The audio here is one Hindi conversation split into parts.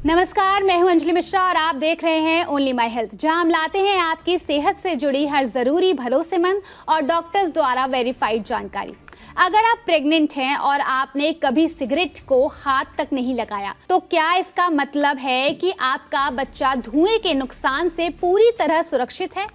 नमस्कार, मैं हूं अंजलि मिश्रा और आप देख रहे हैं ओनली माय हेल्थ, जहां हम लाते हैं आपकी सेहत से जुड़ी हर जरूरी, भरोसेमंद और डॉक्टर्स द्वारा वेरीफाइड जानकारी। अगर आप प्रेग्नेंट हैं और आपने कभी सिगरेट को हाथ तक नहीं लगाया, तो क्या इसका मतलब है कि आपका बच्चा धुएं के नुकसान से पूरी तरह सुरक्षित है?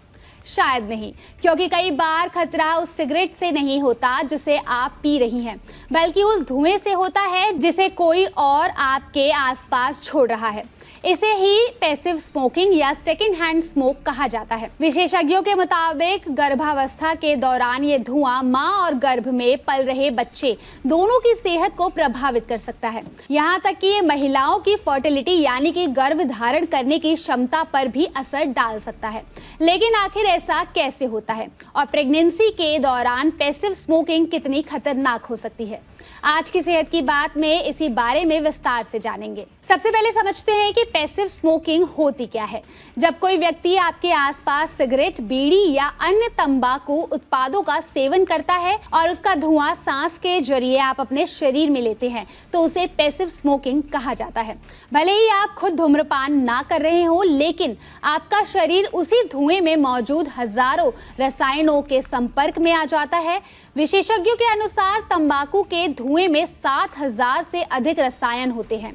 शायद नहीं, क्योंकि कई बार खतरा उस सिगरेट से नहीं होता जिसे आप पी रही हैं, बल्कि उस धुएं से होता है जिसे कोई और आपके आसपास छोड़ रहा है। इसे ही पैसिव स्मोकिंग या सेकेंड हैंड स्मोक कहा जाता है। विशेषज्ञों के मुताबिक गर्भावस्था के दौरान ये धुआं मां और गर्भ में पल रहे बच्चे दोनों की सेहत को प्रभावित कर सकता है। यहाँ तक कि ये महिलाओं की फर्टिलिटी यानी कि गर्भ धारण करने की क्षमता पर भी असर डाल सकता है। लेकिन आखिर ऐसा कैसे होता है और प्रेगनेंसी के दौरान पैसिव स्मोकिंग कितनी खतरनाक हो सकती है? आज की सेहत की बात में इसी बारे में विस्तार से जानेंगे। सबसे पहले समझते हैं कि पैसिव स्मोकिंग होती क्या है। जब कोई व्यक्ति आपके आसपास सिगरेट, बीड़ी या अन्य तंबाकू उत्पादों का सेवन करता है और उसका धुआं सांस के जरिए आप अपने शरीर में लेते हैं, तो उसे पैसिव स्मोकिंग कहा जाता है। भले ही आप खुद धूम्रपान ना कर रहे हो, लेकिन आपका शरीर उसी धुएं में मौजूद हजारों रसायनों के संपर्क में आ जाता है। विशेषज्ञों के अनुसार तंबाकू के धुएं में 7000 से अधिक रसायन होते हैं,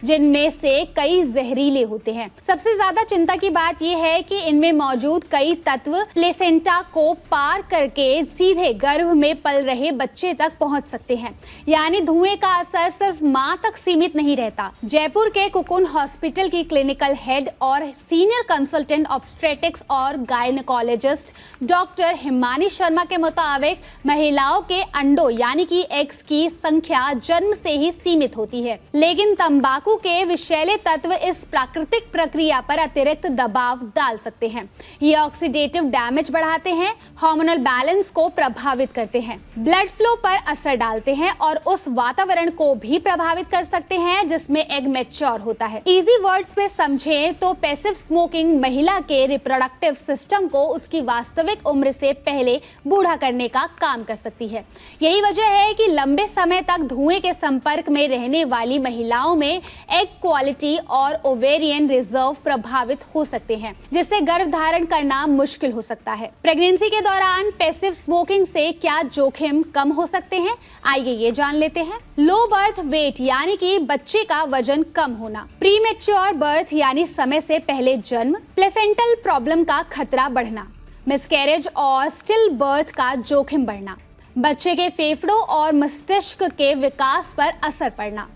जिनमें से कई जहरीले होते हैं। सबसे ज्यादा चिंता की बात यह है कि इनमें मौजूद कई तत्व प्लेसेंटा को पार करके सीधे गर्भ में पल रहे बच्चे तक पहुंच सकते हैं। यानी धुएं का असर सिर्फ मां तक सीमित नहीं रहता। जयपुर के कुकुन हॉस्पिटल की क्लिनिकल हेड और सीनियर कंसल्टेंट ऑब्स्टेट्रिक्स और गायनेकोलॉजिस्ट डॉक्टर हिमानी शर्मा के मुताबिक महिलाओं के अंडों यानी कि एग्स की संख्या जन्म से ही सीमित होती है, लेकिन तंबाकू के विषैले तत्व इस प्राकृतिक प्रक्रिया पर अतिरिक्त दबाव डाल सकते हैं। ये ऑक्सीडेटिव डैमेज बढ़ाते हैं, हार्मोनल बैलेंस को प्रभावित करते हैं, ब्लड फ्लो पर असर डालते हैं और उस वातावरण को भी प्रभावित कर सकते हैं जिसमें एग मैच्योर होता है। इजी वर्ड्स में समझें तो पैसिव स्मोकिंग महिला के रिप्रोडक्टिव सिस्टम को उसकी वास्तविक उम्र से पहले बूढ़ा करने का काम कर सकती है। यही वजह है कि लंबे समय तक धुएं के संपर्क में रहने वाली महिलाओं में एग क्वालिटी और ओवेरियन रिजर्व प्रभावित हो सकते हैं, जिससे गर्भ धारण करना मुश्किल हो सकता है। प्रेगनेंसी के दौरान पैसिव स्मोकिंग से क्या जोखिम कम हो सकते हैं, आइए ये जान लेते हैं। लो बर्थ वेट यानी कि बच्चे का वजन कम होना, प्रीमेच्योर बर्थ यानी समय से पहले जन्म, प्लेसेंटल प्रॉब्लम का खतरा बढ़ना, मिसकैरेज और स्टिल बर्थ का जोखिम बढ़ना, बच्चे के फेफड़ों और मस्तिष्क के विकास पर असर पड़ना,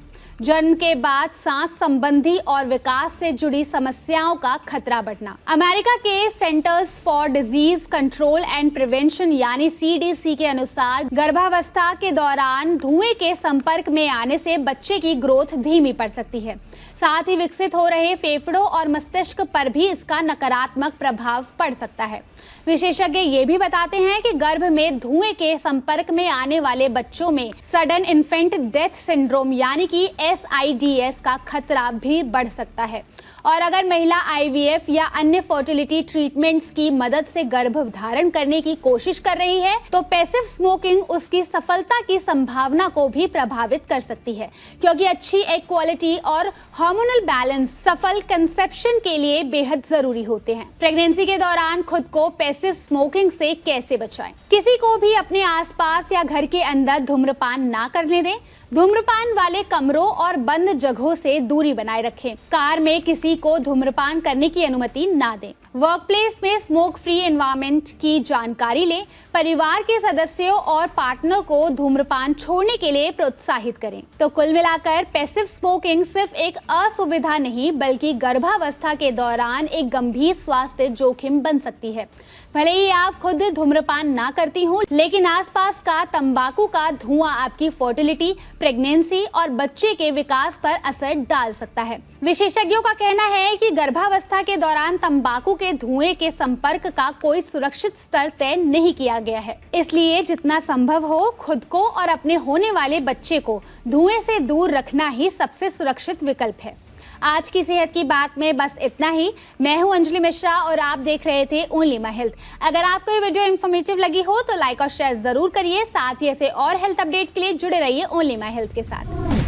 जन्म के बाद सांस संबंधी और विकास से जुड़ी समस्याओं का खतरा बढ़ना। अमेरिका के centres for disease control and prevention यानी CDC के अनुसार गर्भावस्था के दौरान धुएं के संपर्क में आने से बच्चे की ग्रोथ धीमी पड़ सकती है। साथ ही विकसित हो रहे फेफड़ों और मस्तिष्क पर भी इसका नकारात्मक प्रभाव पड़ सकता है। विशेषज्ञ ये भी बताते हैं कि गर्भ में धुएं के संपर्क में आने वाले बच्चों में सडन इन्फेंट डेथ सिंड्रोम यानी कि SIDS का खतरा भी बढ़ सकता है। और अगर महिला IVF या अन्य फर्टिलिटी ट्रीटमेंट्स की मदद से गर्भ धारण करने की कोशिश कर रही है, तो पैसिव स्मोकिंग उसकी सफलता की संभावना को भी प्रभावित कर सकती है, क्योंकि अच्छी एग क्वालिटी और हार्मोनल बैलेंस सफल कंसेप्शन के लिए बेहद जरूरी होते हैं। प्रेगनेंसी के दौरान खुद को पैसिव स्मोकिंग से कैसे बचाएं? किसी को भी अपने आसपास या घर के अंदर धूम्रपान ना करने दें। धूम्रपान वाले कमरों और बंद जगहों से दूरी बनाए रखें। कार में किसी को धूम्रपान करने की अनुमति ना दें। वर्कप्लेस में स्मोक फ्री एनवायरनमेंट की जानकारी लें। परिवार के सदस्यों और पार्टनर को धूम्रपान छोड़ने के लिए प्रोत्साहित करें। तो कुल मिलाकर पैसिव स्मोकिंग सिर्फ एक असुविधा नहीं, बल्कि गर्भावस्था के दौरान एक गंभीर स्वास्थ्य जोखिम बन सकती है। भले ही आप खुद धूम्रपान ना करती हूँ, लेकिन आसपास का तंबाकू का धुआं आपकी फर्टिलिटी, प्रेगनेंसी और बच्चे के विकास पर असर डाल सकता है। विशेषज्ञों का कहना है कि गर्भावस्था के दौरान तंबाकू के धुएं के संपर्क का कोई सुरक्षित स्तर तय नहीं किया गया है। इसलिए जितना संभव हो खुद को और अपने होने वाले बच्चे को धुएं से दूर रखना ही सबसे सुरक्षित विकल्प है। आज की सेहत की बात में बस इतना ही। मैं हूं अंजलि मिश्रा और आप देख रहे थे ओनली माय हेल्थ। अगर आपको ये वीडियो इन्फॉर्मेटिव लगी हो तो लाइक और शेयर जरूर करिए। साथ ही ऐसे और हेल्थ अपडेट्स के लिए जुड़े रहिए ओनली माय हेल्थ के साथ।